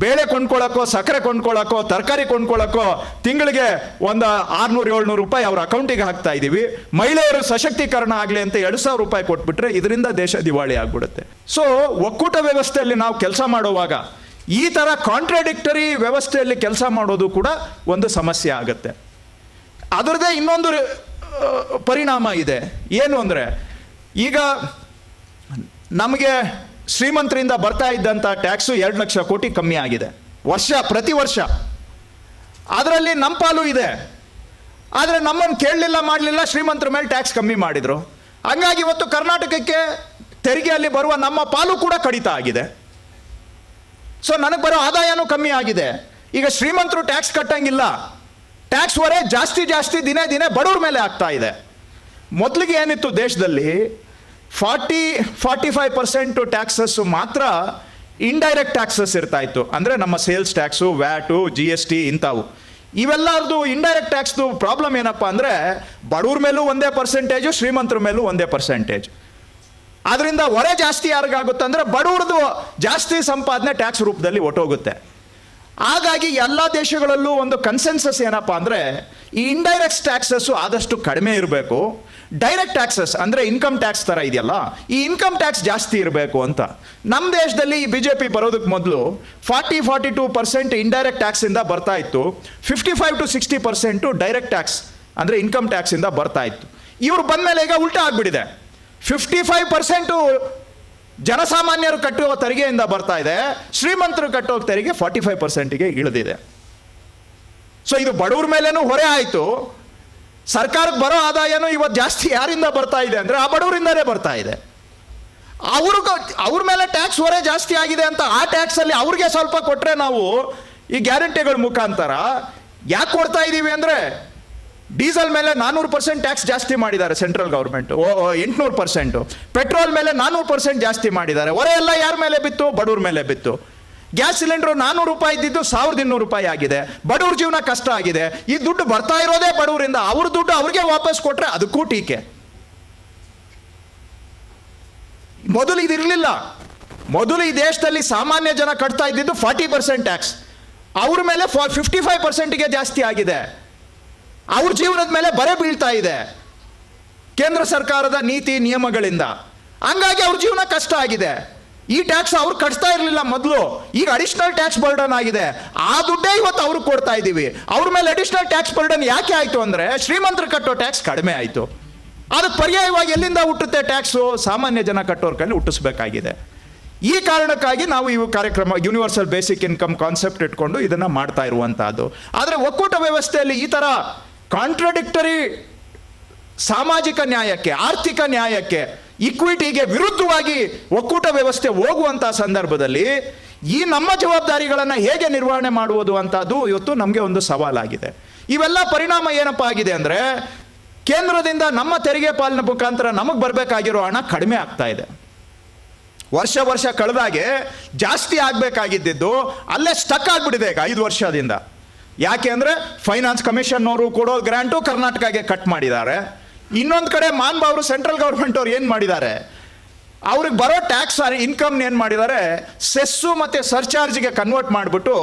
ಬೇಳೆ ಕೊಂಡ್ಕೊಳ್ಳೋಕ್ಕೋ, ಸಕ್ಕರೆ ಕೊಂಡ್ಕೊಳ್ಳೋಕ್ಕೋ, ತರಕಾರಿ ಕೊಂಡ್ಕೊಳ್ಳೋಕ್ಕೋ ತಿಂಗಳಿಗೆ ಒಂದು 600-700 ರೂಪಾಯಿ ಅವ್ರ ಅಕೌಂಟಿಗೆ ಹಾಕ್ತಾ ಇದ್ದೀವಿ. ಮಹಿಳೆಯರು ಸಶಕ್ತೀಕರಣ ಆಗಲಿ ಅಂತ 2,000 ರೂಪಾಯಿ ಕೊಟ್ಬಿಟ್ರೆ ಇದರಿಂದ ದೇಶ ದಿವಾಳಿ ಆಗ್ಬಿಡುತ್ತೆ. ಸೊ ಒಕ್ಕೂಟ ವ್ಯವಸ್ಥೆಯಲ್ಲಿ ನಾವು ಕೆಲಸ ಮಾಡುವಾಗ ಈ ಥರ ಕಾಂಟ್ರಾಡಿಕ್ಟರಿ ವ್ಯವಸ್ಥೆಯಲ್ಲಿ ಕೆಲಸ ಮಾಡೋದು ಕೂಡ ಒಂದು ಸಮಸ್ಯೆ ಆಗುತ್ತೆ. ಅದರದ್ದೇ ಇನ್ನೊಂದು ಪರಿಣಾಮ ಇದೆ. ಏನು ಅಂದರೆ, ಈಗ ನಮಗೆ ಶ್ರೀಮಂತರಿಂದ ಬರ್ತಾ ಇದ್ದಂಥ ಟ್ಯಾಕ್ಸು 2 ಲಕ್ಷ ಕೋಟಿ ಕಮ್ಮಿ ಆಗಿದೆ ಪ್ರತಿ ವರ್ಷ. ಅದರಲ್ಲಿ ನಮ್ಮ ಪಾಲು ಇದೆ. ಆದರೆ ನಮ್ಮನ್ನು ಕೇಳಲಿಲ್ಲ, ಮಾಡಲಿಲ್ಲ, ಶ್ರೀಮಂತರ ಮೇಲೆ ಟ್ಯಾಕ್ಸ್ ಕಮ್ಮಿ ಮಾಡಿದರು. ಹಂಗಾಗಿ ಇವತ್ತು ಕರ್ನಾಟಕಕ್ಕೆ ತೆರಿಗೆಯಲ್ಲಿ ಬರುವ ನಮ್ಮ ಪಾಲು ಕೂಡ ಕಡಿತ ಆಗಿದೆ. ಸೊ ನನಗೆ ಬರೋ ಆದಾಯನೂ ಕಮ್ಮಿ ಆಗಿದೆ. ಈಗ ಶ್ರೀಮಂತರು ಟ್ಯಾಕ್ಸ್ ಕಟ್ಟಂಗಿಲ್ಲ, ಟ್ಯಾಕ್ಸ್ ಹೊರೆ ಜಾಸ್ತಿ ದಿನೇ ದಿನೇ ಬಡವ್ರ ಮೇಲೆ ಆಗ್ತಾ ಇದೆ. ಮೊದಲಿಗೆ ಏನಿತ್ತು ದೇಶದಲ್ಲಿ 40-45% ಟ್ಯಾಕ್ಸಸ್ಸು ಮಾತ್ರ ಇಂಡೈರೆಕ್ಟ್ ಟ್ಯಾಕ್ಸಸ್ ಇರ್ತಾ ಇತ್ತು. ಅಂದರೆ ನಮ್ಮ ಸೇಲ್ಸ್ ಟ್ಯಾಕ್ಸು, ವ್ಯಾಟು, GST ಇಂಥವು. ಇವೆಲ್ಲರದು ಇಂಡೈರೆಕ್ಟ್ ಟ್ಯಾಕ್ಸ್ದು ಪ್ರಾಬ್ಲಮ್ ಏನಪ್ಪ ಅಂದರೆ ಬಡವ್ರ ಮೇಲೂ 1%, ಶ್ರೀಮಂತರ ಮೇಲೂ 1%. ಅದರಿಂದ ಹೊರೆ ಜಾಸ್ತಿ ಯಾರಿಗಾಗುತ್ತೆ ಅಂದರೆ ಬಡವ್ರದ್ದು ಜಾಸ್ತಿ ಸಂಪಾದನೆ ಟ್ಯಾಕ್ಸ್ ರೂಪದಲ್ಲಿ ಒಟ್ಟೋಗುತ್ತೆ. ಹಾಗಾಗಿ ಎಲ್ಲ ದೇಶಗಳಲ್ಲೂ ಒಂದು ಕನ್ಸೆನ್ಸಸ್ ಏನಪ್ಪ ಅಂದರೆ ಈ ಇಂಡೈರೆಕ್ಟ್ ಟ್ಯಾಕ್ಸಸ್ಸು ಆದಷ್ಟು ಕಡಿಮೆ ಇರಬೇಕು, ಡೈರೆಕ್ಟ್ ಟ್ಯಾಕ್ಸಸ್ ಅಂದರೆ ಇನ್ಕಮ್ ಟ್ಯಾಕ್ಸ್ ಥರ ಇದೆಯಲ್ಲ, ಈ ಇನ್ಕಮ್ ಟ್ಯಾಕ್ಸ್ ಜಾಸ್ತಿ ಇರಬೇಕು ಅಂತ. ನಮ್ಮ ದೇಶದಲ್ಲಿ ಈ BJP ಬರೋದಕ್ಕೆ ಮೊದಲು 40-42% ಇಂಡೈರೆಕ್ಟ್ ಟ್ಯಾಕ್ಸಿಂದ ಬರ್ತಾ ಇತ್ತು, 55-60% ಡೈರೆಕ್ಟ್ ಟ್ಯಾಕ್ಸ್ ಅಂದರೆ ಇನ್ಕಮ್ ಟ್ಯಾಕ್ಸಿಂದ ಬರ್ತಾ ಇತ್ತು. ಇವರು ಬಂದಮೇಲೆ ಈಗ ಉಲ್ಟಾ ಆಗಿಬಿಟ್ಟಿದೆ. 55% ಜನಸಾಮಾನ್ಯರು ಕಟ್ಟುವ ತೆರಿಗೆಯಿಂದ ಬರ್ತಾ ಇದೆ, ಶ್ರೀಮಂತರು ಕಟ್ಟುವ ತೆರಿಗೆ 45%ಗೆ ಇಳಿದಿದೆ. ಸೊ ಇದು ಬಡವ್ರ ಮೇಲೇನೂ ಹೊರೆ ಆಯಿತು. ಸರ್ಕಾರಕ್ಕೆ ಬರೋ ಆದಾಯನೂ ಇವತ್ತು ಜಾಸ್ತಿ ಯಾರಿಂದ ಬರ್ತಾ ಇದೆ ಅಂದರೆ ಆ ಬಡವರಿಂದಲೇ ಬರ್ತಾ ಇದೆ. ಅವ್ರ ಮೇಲೆ ಟ್ಯಾಕ್ಸ್ ಹೊರೆ ಜಾಸ್ತಿ ಆಗಿದೆ ಅಂತ ಆ ಟ್ಯಾಕ್ಸಲ್ಲಿ ಅವ್ರಿಗೆ ಸ್ವಲ್ಪ ಕೊಟ್ಟರೆ ನಾವು ಈ ಗ್ಯಾರಂಟಿಗಳ ಮುಖಾಂತರ ಯಾಕೆ ಕೊಡ್ತಾ ಇದ್ದೀವಿ ಅಂದರೆ, ಡೀಸೆಲ್ ಮೇಲೆ 400% ಟ್ಯಾಕ್ಸ್ ಜಾಸ್ತಿ ಮಾಡಿದ್ದಾರೆ ಸೆಂಟ್ರಲ್ ಗೌರ್ಮೆಂಟು, 800%. ಪೆಟ್ರೋಲ್ ಮೇಲೆ 400% ಜಾಸ್ತಿ ಮಾಡಿದ್ದಾರೆ. ಹೊರೆ ಎಲ್ಲ ಯಾರ ಮೇಲೆ ಬಿತ್ತು? ಬಡವ್ರ ಮೇಲೆ ಬಿತ್ತು. ಗ್ಯಾಸ್ ಸಿಲಿಂಡರ್ 400 ರೂಪಾಯಿ ಇದ್ದಿದ್ದು 1,200 ರೂಪಾಯಿ ಆಗಿದೆ. ಬಡವ್ರ ಜೀವನ ಕಷ್ಟ ಆಗಿದೆ. ಈ ದುಡ್ಡು ಬರ್ತಾ ಇರೋದೇ ಬಡವರಿಂದ. ಅವ್ರ ದುಡ್ಡು ಅವ್ರಿಗೆ ವಾಪಸ್ ಕೊಟ್ರೆ ಅದಕ್ಕೂ ಟೀಕೆ. ಮೊದಲು ಇದಿರಲಿಲ್ಲ. ಮೊದಲು ಈ ದೇಶದಲ್ಲಿ ಸಾಮಾನ್ಯ ಜನ ಕಟ್ತಾ ಇದ್ದಿದ್ದು 40% ಟ್ಯಾಕ್ಸ್, ಅವ್ರ ಮೇಲೆ 55%ಗೆ ಜಾಸ್ತಿ ಆಗಿದೆ. ಅವ್ರ ಜೀವನದ ಮೇಲೆ ಬರೆ ಬೀಳ್ತಾ ಇದೆ ಕೇಂದ್ರ ಸರ್ಕಾರದ ನೀತಿ ನಿಯಮಗಳಿಂದ. ಹಂಗಾಗಿ ಅವ್ರ ಜೀವನ ಕಷ್ಟ ಆಗಿದೆ. ಈ ಟ್ಯಾಕ್ಸ್ ಅವ್ರು ಕಟ್ತಾ ಇರಲಿಲ್ಲ ಮೊದಲು, ಈಗ ಅಡಿಷನಲ್ ಟ್ಯಾಕ್ಸ್ ಬರ್ಡನ್ ಆಗಿದೆ. ಆ ದುಡ್ಡೇ ಇವತ್ತು ಅವ್ರಿಗೆ ಕೊಡ್ತಾ ಇದ್ದೀವಿ. ಅವ್ರ ಮೇಲೆ ಅಡಿಷನಲ್ ಟ್ಯಾಕ್ಸ್ ಬರ್ಡನ್ ಯಾಕೆ ಆಯಿತು ಅಂದರೆ ಶ್ರೀಮಂತರು ಕಟ್ಟೋ ಟ್ಯಾಕ್ಸ್ ಕಡಿಮೆ ಆಯಿತು. ಅದಕ್ಕೆ ಪರ್ಯಾಯವಾಗಿ ಎಲ್ಲಿಂದ ಹುಟ್ಟುತ್ತೆ ಟ್ಯಾಕ್ಸು? ಸಾಮಾನ್ಯ ಜನ ಕಟ್ಟೋರ ಕೈಲಿ ಹುಟ್ಟಿಸ್ಬೇಕಾಗಿದೆ. ಈ ಕಾರಣಕ್ಕಾಗಿ ನಾವು ಈ ಕಾರ್ಯಕ್ರಮ ಯೂನಿವರ್ಸಲ್ ಬೇಸಿಕ್ ಇನ್ಕಮ್ ಕಾನ್ಸೆಪ್ಟ್ ಇಟ್ಕೊಂಡು ಇದನ್ನು ಮಾಡ್ತಾ ಇರುವಂತಹದ್ದು. ಆದರೆ ಒಕ್ಕೂಟ ವ್ಯವಸ್ಥೆಯಲ್ಲಿ ಈ ಥರ ಕಾಂಟ್ರಾಡಿಕ್ಟರಿ ಸಾಮಾಜಿಕ ನ್ಯಾಯಕ್ಕೆ, ಆರ್ಥಿಕ ನ್ಯಾಯಕ್ಕೆ, ಇಕ್ವಿಟಿಗೆ ವಿರುದ್ಧವಾಗಿ ಒಕ್ಕೂಟ ವ್ಯವಸ್ಥೆ ಹೋಗುವಂಥ ಸಂದರ್ಭದಲ್ಲಿ ಈ ನಮ್ಮ ಜವಾಬ್ದಾರಿಗಳನ್ನು ಹೇಗೆ ನಿರ್ವಹಣೆ ಮಾಡುವುದು ಅಂತದ್ದು ಇವತ್ತು ನಮಗೆ ಒಂದು ಸವಾಲಾಗಿದೆ. ಇವೆಲ್ಲ ಪರಿಣಾಮ ಏನಪ್ಪ ಆಗಿದೆ ಅಂದರೆ ಕೇಂದ್ರದಿಂದ ನಮ್ಮ ತೆರಿಗೆ ಪಾಲನೆ ಮುಖಾಂತರ ನಮಗೆ ಬರಬೇಕಾಗಿರೋ ಹಣ ಕಡಿಮೆ ಆಗ್ತಾ ಇದೆ. ವರ್ಷ ಕಳೆದಾಗೆ ಜಾಸ್ತಿ ಆಗಬೇಕಾಗಿದ್ದು ಅಲ್ಲೇ ಸ್ಟಕ್ ಆಗಿಬಿಟ್ಟಿದೆ ಈಗ 5 ವರ್ಷದಿಂದ. ಯಾಕೆ ಅಂದರೆ ಫೈನಾನ್ಸ್ ಕಮಿಷನ್ನವರು ಕೊಡೋ ಗ್ರ್ಯಾಂಟು ಕರ್ನಾಟಕಗೆ ಕಟ್ ಮಾಡಿದ್ದಾರೆ. ಇನ್ನೊಂದು ಕಡೆ ಮಾನ್ಬಾ ಅವರು ಸೆಂಟ್ರಲ್ ಗೌರ್ಮೆಂಟ್ ಅವ್ರು ಏನು ಮಾಡಿದ್ದಾರೆ, ಅವ್ರಿಗೆ ಬರೋ ಟ್ಯಾಕ್ಸ್ ಇನ್ಕಮ್ನ ಏನು ಮಾಡಿದ್ದಾರೆ, ಸೆಸ್ಸು ಮತ್ತು ಸರ್ಚಾರ್ಜ್ಗೆ ಕನ್ವರ್ಟ್ ಮಾಡಿಬಿಟ್ಟು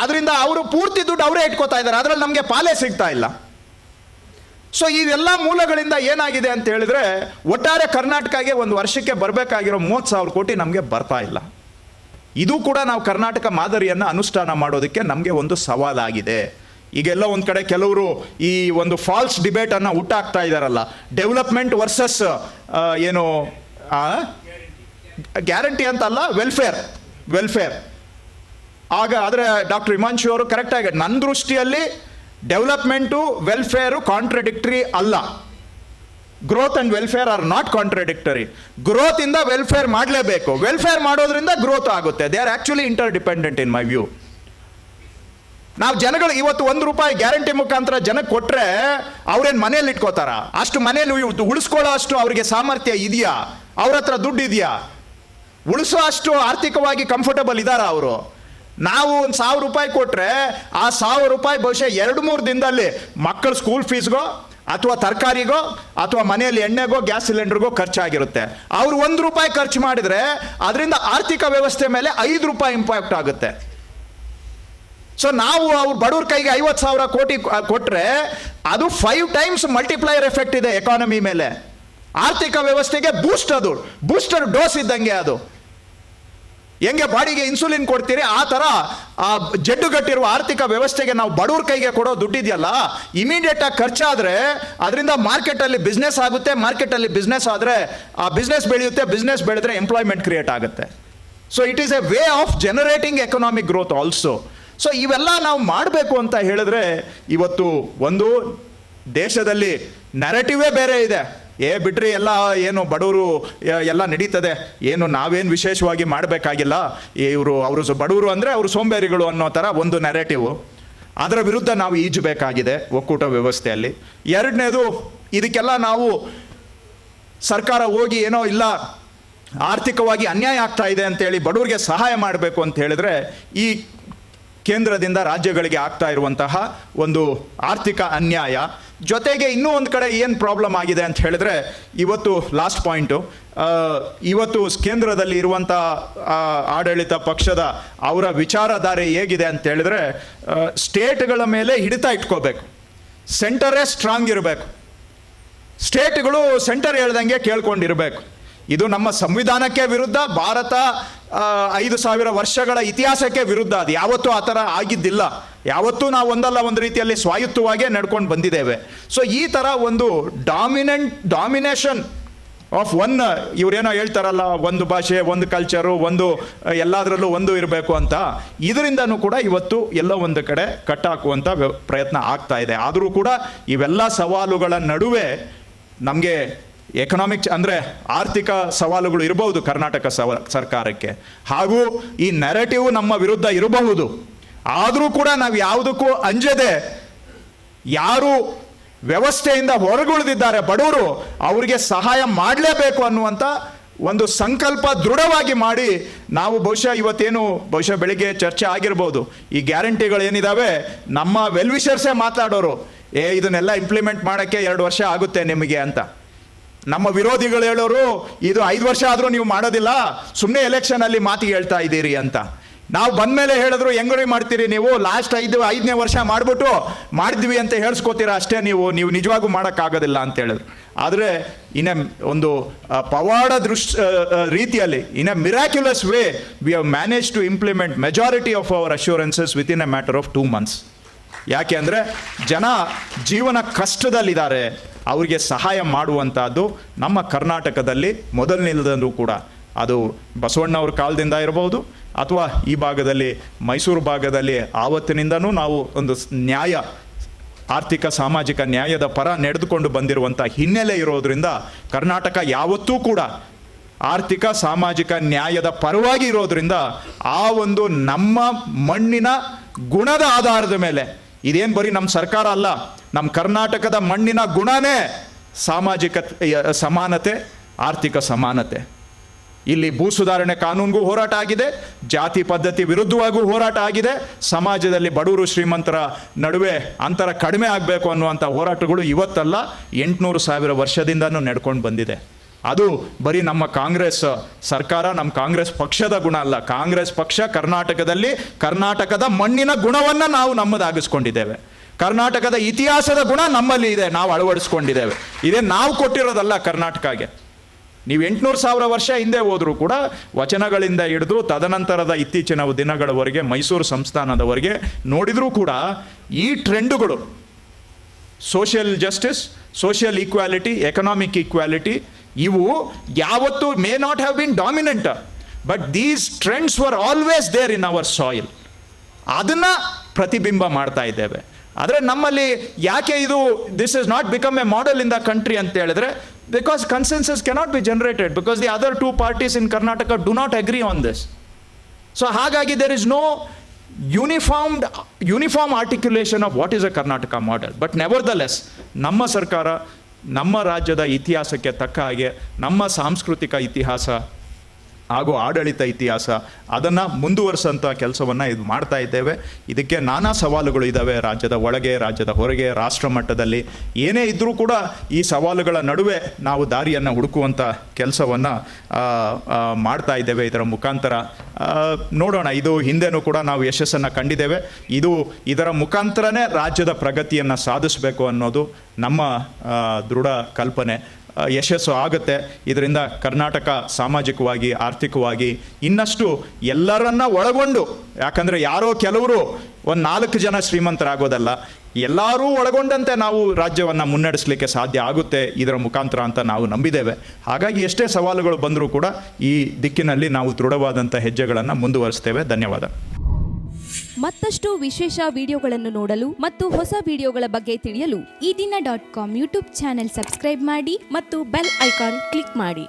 ಅದರಿಂದ ಅವರು ಪೂರ್ತಿ ದುಡ್ಡು ಅವರೇ ಇಟ್ಕೋತಾ ಇದ್ದಾರೆ. ಅದರಲ್ಲಿ ನಮಗೆ ಪಾಲೇ ಸಿಗ್ತಾ ಇಲ್ಲ. ಸೊ ಇವೆಲ್ಲ ಮೂಲಗಳಿಂದ ಏನಾಗಿದೆ ಅಂತ ಹೇಳಿದ್ರೆ ಒಟ್ಟಾರೆ ಕರ್ನಾಟಕಗೆ ಒಂದು ವರ್ಷಕ್ಕೆ ಬರಬೇಕಾಗಿರೋ 30,000 ಕೋಟಿ ನಮಗೆ ಬರ್ತಾ ಇಲ್ಲ. ಇದು ಕೂಡ ನಾವು ಕರ್ನಾಟಕ ಮಾದರಿಯನ್ನು ಅನುಷ್ಠಾನ ಮಾಡೋದಕ್ಕೆ ನಮಗೆ ಒಂದು ಸವಾಲಾಗಿದೆ. ಈಗೆಲ್ಲ ಒಂದು ಕಡೆ ಕೆಲವರು ಈ ಒಂದು ಫಾಲ್ಸ್ ಡಿಬೇಟನ್ನು ಹುಟ್ಟಾಕ್ತಾ ಇದ್ದಾರಲ್ಲ, ಡೆವಲಪ್ಮೆಂಟ್ ವರ್ಸಸ್ ಏನು ಗ್ಯಾರಂಟಿ ಅಂತಲ್ಲ, ವೆಲ್ಫೇರ್. ಆಗ ಆದರೆ ಡಾಕ್ಟರ್ ಹಿಮಾಂಶು ಅವರು ಕರೆಕ್ಟಾಗಿ, ನನ್ನ ದೃಷ್ಟಿಯಲ್ಲಿ ಡೆವಲಪ್ಮೆಂಟು ವೆಲ್ಫೇರು ಕಾಂಟ್ರಡಿಕ್ಟರಿ ಅಲ್ಲ. Growth and welfare are not contradictory. Growth ಇಂದ ವೆಲ್ಫೇರ್ ಮಾಡಲೇಬೇಕು, ವೆಲ್ಫೇರ್ ಮಾಡೋದ್ರಿಂದ ಗ್ರೋತ್ ಆಗುತ್ತೆ. They are actually interdependent in my view. ನಾವು ಜನಗಳು ಇವತ್ತು ₹1 ಗ್ಯಾರಂಟಿ ಮುಖಾಂತರ ಜನಕ್ಕೆ ಕೊಟ್ರೆ ಅವ್ರೇನು ಮನೇಲಿ ಇಟ್ಕೋತಾರ? ಅಷ್ಟು ಮನೇಲಿ ಉಳಿಸ್ಕೊಳ್ಳೋ ಅಷ್ಟು ಅವ್ರಿಗೆ ಸಾಮರ್ಥ್ಯ ಇದೆಯಾ? ಅವ್ರ ಹತ್ರ ದುಡ್ಡು ಇದೆಯಾ? ಉಳಿಸೋ ಅಷ್ಟು ಆರ್ಥಿಕವಾಗಿ ಕಂಫರ್ಟಬಲ್ ಇದಾರ ಅವರು? ನಾವು ಒಂದು ₹1,000 ಕೊಟ್ರೆ ಆ ₹1,000 ಬಹುಶಃ 2-3 ದಿನದಲ್ಲಿ ಮಕ್ಕಳ ಸ್ಕೂಲ್ ಫೀಸ್ಗೋ ಅಥವಾ ತರಕಾರಿಗೋ ಅಥವಾ ಮನೆಯಲ್ಲಿ ಎಣ್ಣೆಗೋ ಗ್ಯಾಸ್ ಸಿಲಿಂಡರ್ಗೋ ಖರ್ಚಾಗಿರುತ್ತೆ. ಅವ್ರು ₹1 ಖರ್ಚು ಮಾಡಿದ್ರೆ ಅದರಿಂದ ಆರ್ಥಿಕ ವ್ಯವಸ್ಥೆ ಮೇಲೆ ₹5 ಇಂಪ್ಯಾಕ್ಟ್ ಆಗುತ್ತೆ. ಸೊ ನಾವು ಅವ್ರು ಬಡವ್ರ ಕೈಗೆ 50,000 ಕೋಟಿ ಕೊಟ್ರೆ ಅದು 5 ಟೈಮ್ಸ್ ಮಲ್ಟಿಪ್ಲೈಯರ್ ಎಫೆಕ್ಟ್ ಇದೆ ಎಕಾನಮಿ ಮೇಲೆ. ಆರ್ಥಿಕ ವ್ಯವಸ್ಥೆಗೆ ಬೂಸ್ಟರ್ ಡೋಸ್ ಇದ್ದಂಗೆ ಅದು. ಹೆಂಗೆ ಬಾಡಿಗೆ ಇನ್ಸುಲಿನ್ ಕೊಡ್ತೀರಿ ಆ ಥರ ಆ ಜಡ್ಡುಗಟ್ಟಿರುವ ಆರ್ಥಿಕ ವ್ಯವಸ್ಥೆಗೆ ನಾವು ಬಡವ್ರ ಕೈಗೆ ಕೊಡೋ ದುಡ್ಡಿದೆಯಲ್ಲ, ಇಮಿಡಿಯೇಟ್ ಆಗಿ ಖರ್ಚಾದರೆ ಅದರಿಂದ ಮಾರ್ಕೆಟಲ್ಲಿ ಬಿಸ್ನೆಸ್ ಆಗುತ್ತೆ. ಮಾರ್ಕೆಟಲ್ಲಿ ಬಿಸ್ನೆಸ್ ಆದರೆ ಆ ಬಿಸ್ನೆಸ್ ಬೆಳೆಯುತ್ತೆ. ಬಿಸ್ನೆಸ್ ಬೆಳೆದ್ರೆ ಎಂಪ್ಲಾಯ್ಮೆಂಟ್ ಕ್ರಿಯೇಟ್ ಆಗುತ್ತೆ. So it is A way of generating economic growth also. So ಇವೆಲ್ಲ ನಾವು ಮಾಡಬೇಕು ಅಂತ ಹೇಳಿದ್ರೆ ಇವತ್ತು ಒಂದು ದೇಶದಲ್ಲಿ ನರೇಟಿವೇ ಬೇರೆ ಇದೆ. ಬಿಡ್ರಿ ಎಲ್ಲ ಏನು ಬಡವರು ಎಲ್ಲ ನಡೀತದೆ, ಏನು ನಾವೇನು ವಿಶೇಷವಾಗಿ ಮಾಡಬೇಕಾಗಿಲ್ಲ, ಅವರು ಬಡವರು ಅಂದರೆ ಅವರು ಸೋಂಬೇರಿಗಳು ಅನ್ನೋ ಥರ ಒಂದು ನರೇಟಿವ್. ಅದರ ವಿರುದ್ಧ ನಾವು ಈಜಬೇಕಾಗಿದೆ ಒಕ್ಕೂಟ ವ್ಯವಸ್ಥೆಯಲ್ಲಿ. ಎರಡನೇದು, ಇದಕ್ಕೆಲ್ಲ ನಾವು ಸರ್ಕಾರ ಹೋಗಿ ಏನೋ ಇಲ್ಲ ಆರ್ಥಿಕವಾಗಿ ಅನ್ಯಾಯ ಆಗ್ತಾ ಇದೆ ಅಂತೇಳಿ ಬಡವರಿಗೆ ಸಹಾಯ ಮಾಡಬೇಕು ಅಂತ ಹೇಳಿದ್ರೆ ಈ ಕೇಂದ್ರದಿಂದ ರಾಜ್ಯಗಳಿಗೆ ಆಗ್ತಾ ಇರುವಂತಹ ಒಂದು ಆರ್ಥಿಕ ಅನ್ಯಾಯ. ಜೊತೆಗೆ ಇನ್ನೂ ಒಂದು ಕಡೆ ಏನು ಪ್ರಾಬ್ಲಮ್ ಆಗಿದೆ ಅಂತ ಹೇಳಿದ್ರೆ, ಇವತ್ತು ಲಾಸ್ಟ್ ಪಾಯಿಂಟು, ಇವತ್ತು ಕೇಂದ್ರದಲ್ಲಿ ಇರುವಂಥ ಆಡಳಿತ ಪಕ್ಷದ ಅವರ ವಿಚಾರಧಾರೆ ಹೇಗಿದೆ ಅಂತ ಹೇಳಿದ್ರೆ, ಸ್ಟೇಟ್ಗಳ ಮೇಲೆ ಹಿಡಿತ ಇಟ್ಕೋಬೇಕು, ಸೆಂಟರೇ ಸ್ಟ್ರಾಂಗ್ ಇರಬೇಕು, ಸ್ಟೇಟ್ಗಳು ಸೆಂಟರ್ ಹೇಳ್ದಂಗೆ ಕೇಳ್ಕೊಂಡಿರಬೇಕು. ಇದು ನಮ್ಮ ಸಂವಿಧಾನಕ್ಕೆ ವಿರುದ್ಧ, ಭಾರತ 5,000 ವರ್ಷಗಳ ಇತಿಹಾಸಕ್ಕೆ ವಿರುದ್ಧ. ಅದು ಯಾವತ್ತೂ ಆ ಥರ ಆಗಿದ್ದಿಲ್ಲ. ಯಾವತ್ತೂ ನಾವು ಒಂದಲ್ಲ ಒಂದು ರೀತಿಯಲ್ಲಿ ಸ್ವಾಯತ್ತವಾಗೇ ನಡ್ಕೊಂಡು ಬಂದಿದ್ದೇವೆ. ಸೊ ಈ ಥರ ಒಂದು ಡಾಮಿನೇಷನ್ ಆಫ್ ಇವರೇನೋ ಹೇಳ್ತಾರಲ್ಲ, ಒಂದು ಭಾಷೆ, ಒಂದು ಕಲ್ಚರು, ಒಂದು ಎಲ್ಲದರಲ್ಲೂ ಒಂದು ಇರಬೇಕು ಅಂತ, ಇದರಿಂದನೂ ಕೂಡ ಇವತ್ತು ಎಲ್ಲೋ ಒಂದು ಕಡೆ ಕಟ್ಟಾಕುವಂಥ ಪ್ರಯತ್ನ ಆಗ್ತಾ ಇದೆ. ಆದರೂ ಕೂಡ ಇವೆಲ್ಲ ಸವಾಲುಗಳ ನಡುವೆ ನಮಗೆ ಅಂದರೆ ಆರ್ಥಿಕ ಸವಾಲುಗಳು ಇರಬಹುದು ಕರ್ನಾಟಕ ಸರ್ಕಾರಕ್ಕೆ, ಹಾಗೂ ಈ ನೆರೆಟಿವ್ ನಮ್ಮ ವಿರುದ್ಧ ಇರಬಹುದು. ಆದರೂ ಕೂಡ ನಾವು ಯಾವುದಕ್ಕೂ ಅಂಜದೆ, ಯಾರು ವ್ಯವಸ್ಥೆಯಿಂದ ಹೊರಗುಳಿದಿದ್ದಾರೆ ಬಡವರು, ಅವರಿಗೆ ಸಹಾಯ ಮಾಡಲೇಬೇಕು ಅನ್ನುವಂಥ ಒಂದು ಸಂಕಲ್ಪ ದೃಢವಾಗಿ ಮಾಡಿ ನಾವು ಬಹುಶಃ ಬೆಳಿಗ್ಗೆ ಚರ್ಚೆ ಆಗಿರ್ಬೋದು, ಈ ಗ್ಯಾರಂಟಿಗಳೇನಿದ್ದಾವೆ ನಮ್ಮ ವೆಲ್ವಿಷರ್ಸೇ ಮಾತಾಡೋರು, ಇದನ್ನೆಲ್ಲ ಇಂಪ್ಲಿಮೆಂಟ್ ಮಾಡೋಕ್ಕೆ 2 ವರ್ಷ ಆಗುತ್ತೆ ನಿಮಗೆ ಅಂತ. ನಮ್ಮ ವಿರೋಧಿಗಳು ಹೇಳೋರು, ಇದು 5 ವರ್ಷ ಆದರೂ ನೀವು ಮಾಡೋದಿಲ್ಲ, ಸುಮ್ಮನೆ ಎಲೆಕ್ಷನಲ್ಲಿ ಮಾತಿಗೆ ಹೇಳ್ತಾ ಇದ್ದೀರಿ ಅಂತ. ನಾವು ಬಂದಮೇಲೆ ಹೇಳಿದ್ರು, ಹೆಂಗ್ರಿ ಮಾಡ್ತೀರಿ ನೀವು, ಲಾಸ್ಟ್ 5ನೇ ವರ್ಷ ಮಾಡಿಬಿಟ್ಟು ಮಾಡಿದ್ವಿ ಅಂತ ಹೇಳ್ಸ್ಕೋತೀರಾ ಅಷ್ಟೇ, ನೀವು ನಿಜವಾಗೂ ಮಾಡೋಕ್ಕಾಗೋದಿಲ್ಲ ಅಂತ ಹೇಳಿದ್ರು. ಆದರೆ ಒಂದು ಪವಾಡ ರೀತಿಯಲ್ಲಿ, in a miraculous way, we have manage to implement majority of our assurances within a matter of 2 months. ಯಾಕೆ ಅಂದರೆ ಜನ ಜೀವನ ಕಷ್ಟದಲ್ಲಿದ್ದಾರೆ, ಅವರಿಗೆ ಸಹಾಯ ಮಾಡುವಂಥದ್ದು ನಮ್ಮ ಕರ್ನಾಟಕದಲ್ಲಿ ಮೊದಲನೇದು ಕೂಡ. ಅದು ಬಸವಣ್ಣವ್ರ ಕಾಲದಿಂದ ಇರಬಹುದು, ಅಥವಾ ಈ ಭಾಗದಲ್ಲಿ ಮೈಸೂರು ಭಾಗದಲ್ಲಿ ಆವತ್ತಿನಿಂದನೂ ನಾವು ಒಂದು ಆರ್ಥಿಕ ಸಾಮಾಜಿಕ ನ್ಯಾಯದ ಪರ ನಡೆದುಕೊಂಡು ಬಂದಿರುವಂಥ ಹಿನ್ನೆಲೆ ಇರೋದ್ರಿಂದ ಕರ್ನಾಟಕ ಯಾವತ್ತೂ ಕೂಡ ಆರ್ಥಿಕ ಸಾಮಾಜಿಕ ನ್ಯಾಯದ ಪರವಾಗಿ ಇರೋದ್ರಿಂದ ಆ ಒಂದು ನಮ್ಮ ಮಣ್ಣಿನ ಗುಣದ ಆಧಾರದ ಮೇಲೆ, ಇದೇನು ಬರೀ ನಮ್ಮ ಸರ್ಕಾರ ಅಲ್ಲ, ನಮ್ಮ ಕರ್ನಾಟಕದ ಮಣ್ಣಿನ ಗುಣನೇ ಸಾಮಾಜಿಕ ಸಮಾನತೆ, ಆರ್ಥಿಕ ಸಮಾನತೆ. ಇಲ್ಲಿ ಭೂ ಸುಧಾರಣೆ ಕಾನೂನಿಗೂ ಹೋರಾಟ ಆಗಿದೆ, ಜಾತಿ ಪದ್ಧತಿ ವಿರುದ್ಧವಾಗೂ ಹೋರಾಟ ಆಗಿದೆ, ಸಮಾಜದಲ್ಲಿ ಬಡವರು ಶ್ರೀಮಂತರ ನಡುವೆ ಅಂತರ ಕಡಿಮೆ ಆಗಬೇಕು ಅನ್ನುವಂಥ ಹೋರಾಟಗಳು ಇವತ್ತಲ್ಲ, 800,000 ವರ್ಷದಿಂದನೂ ನಡ್ಕೊಂಡು ಬಂದಿದೆ. ಅದು ಬರೀ ನಮ್ಮ ಕಾಂಗ್ರೆಸ್ ಸರ್ಕಾರ, ನಮ್ಮ ಕಾಂಗ್ರೆಸ್ ಪಕ್ಷದ ಗುಣ ಅಲ್ಲ. ಕಾಂಗ್ರೆಸ್ ಪಕ್ಷ ಕರ್ನಾಟಕದ ಮಣ್ಣಿನ ಗುಣವನ್ನು ನಾವು ನಮ್ಮದಾಗಿಸ್ಕೊಂಡಿದ್ದೇವೆ. ಕರ್ನಾಟಕದ ಇತಿಹಾಸದ ಗುಣ ನಮ್ಮಲ್ಲಿ ಇದೆ, ನಾವು ಅಳವಡಿಸ್ಕೊಂಡಿದ್ದೇವೆ. ಇದೇ ನಾವು ಕೊಟ್ಟಿರೋದಲ್ಲ ಕರ್ನಾಟಕಗೆ. ನೀವು 800,000 ವರ್ಷ ಹಿಂದೆ ಹೋದರೂ ಕೂಡ ವಚನಗಳಿಂದ ಹಿಡಿದು ತದನಂತರದ ಇತ್ತೀಚಿನ ದಿನಗಳವರೆಗೆ ಮೈಸೂರು ಸಂಸ್ಥಾನದವರೆಗೆ ನೋಡಿದರೂ ಕೂಡ ಈ ಟ್ರೆಂಡುಗಳು, social justice, social equality, economic equality, ಇವು ಯಾವತ್ತೂ may not have been dominant, but these trends were always there in our soil. ಅದನ್ನು ಪ್ರತಿಬಿಂಬ ಮಾಡ್ತಾ ಇದ್ದೇವೆ. ಆದರೆ ನಮ್ಮಲ್ಲಿ ಯಾಕೆ ಇದು this is not become a model in the country ಅಂತ ಹೇಳಿದ್ರೆ, because consensus cannot be generated, because the other 2 parties in Karnataka do not agree on this. So ಹಾಗಾಗಿ there is no uniform articulation of what is a Karnataka model. But never the less ನಮ್ಮ ಸರ್ಕಾರ ನಮ್ಮ ರಾಜ್ಯದ ಇತಿಹಾಸಕ್ಕೆ ತಕ್ಕ ಹಾಗೆ ನಮ್ಮ ಸಾಂಸ್ಕೃತಿಕ ಇತಿಹಾಸ ಹಾಗೂ ಆಡಳಿತ ಇತಿಹಾಸ ಅದನ್ನು ಮುಂದುವರಿಸೋಂಥ ಕೆಲಸವನ್ನು ಇದು ಮಾಡ್ತಾ ಇದ್ದೇವೆ. ಇದಕ್ಕೆ ನಾನಾ ಸವಾಲುಗಳು ಇದ್ದಾವೆ, ರಾಜ್ಯದ ಒಳಗೆ, ರಾಜ್ಯದ ಹೊರಗೆ, ರಾಷ್ಟ್ರ ಮಟ್ಟದಲ್ಲಿ ಏನೇ ಇದ್ದರೂ ಕೂಡ ಈ ಸವಾಲುಗಳ ನಡುವೆ ನಾವು ದಾರಿಯನ್ನು ಹುಡುಕುವಂಥ ಕೆಲಸವನ್ನು ಮಾಡ್ತಾ ಇದ್ದೇವೆ. ಇದರ ಮುಖಾಂತರ ನೋಡೋಣ, ಇದು ಹಿಂದೆನೂ ಕೂಡ ನಾವು ಯಶಸ್ಸನ್ನು ಕಂಡಿದ್ದೇವೆ. ಇದರ ಮುಖಾಂತರನೇ ರಾಜ್ಯದ ಪ್ರಗತಿಯನ್ನು ಸಾಧಿಸಬೇಕು ಅನ್ನೋದು ನಮ್ಮ ದೃಢ ಕಲ್ಪನೆ. ಯಶಸ್ಸು ಆಗುತ್ತೆ. ಇದರಿಂದ ಕರ್ನಾಟಕ ಸಾಮಾಜಿಕವಾಗಿ, ಆರ್ಥಿಕವಾಗಿ ಇನ್ನಷ್ಟು ಎಲ್ಲರನ್ನ ಒಳಗೊಂಡು, ಯಾಕಂದರೆ ಯಾರೋ ಕೆಲವರು 4 ಜನ ಶ್ರೀಮಂತರಾಗೋದಲ್ಲ, ಎಲ್ಲರೂ ಒಳಗೊಂಡಂತೆ ನಾವು ರಾಜ್ಯವನ್ನು ಮುನ್ನಡೆಸಲಿಕ್ಕೆ ಸಾಧ್ಯ ಆಗುತ್ತೆ ಇದರ ಮುಖಾಂತರ ಅಂತ ನಾವು ನಂಬಿದ್ದೇವೆ. ಹಾಗಾಗಿ ಎಷ್ಟೇ ಸವಾಲುಗಳು ಬಂದರೂ ಕೂಡ ಈ ದಿಕ್ಕಿನಲ್ಲಿ ನಾವು ದೃಢವಾದಂಥ ಹೆಜ್ಜೆಗಳನ್ನು ಮುಂದುವರಿಸ್ತೇವೆ. ಧನ್ಯವಾದ. ಮತ್ತಷ್ಟು ವಿಶೇಷ ವಿಡಿಯೋಗಳನ್ನು ನೋಡಲು ಮತ್ತು ಹೊಸ ವಿಡಿಯೋಗಳ ಬಗ್ಗೆ ತಿಳಿಯಲು ಈ ದಿನ .com ಯೂಟ್ಯೂಬ್ ಚಾನೆಲ್ ಸಬ್ಸ್ಕ್ರೈಬ್ ಮಾಡಿ ಮತ್ತು ಬೆಲ್ ಐಕಾನ್ ಕ್ಲಿಕ್ ಮಾಡಿ.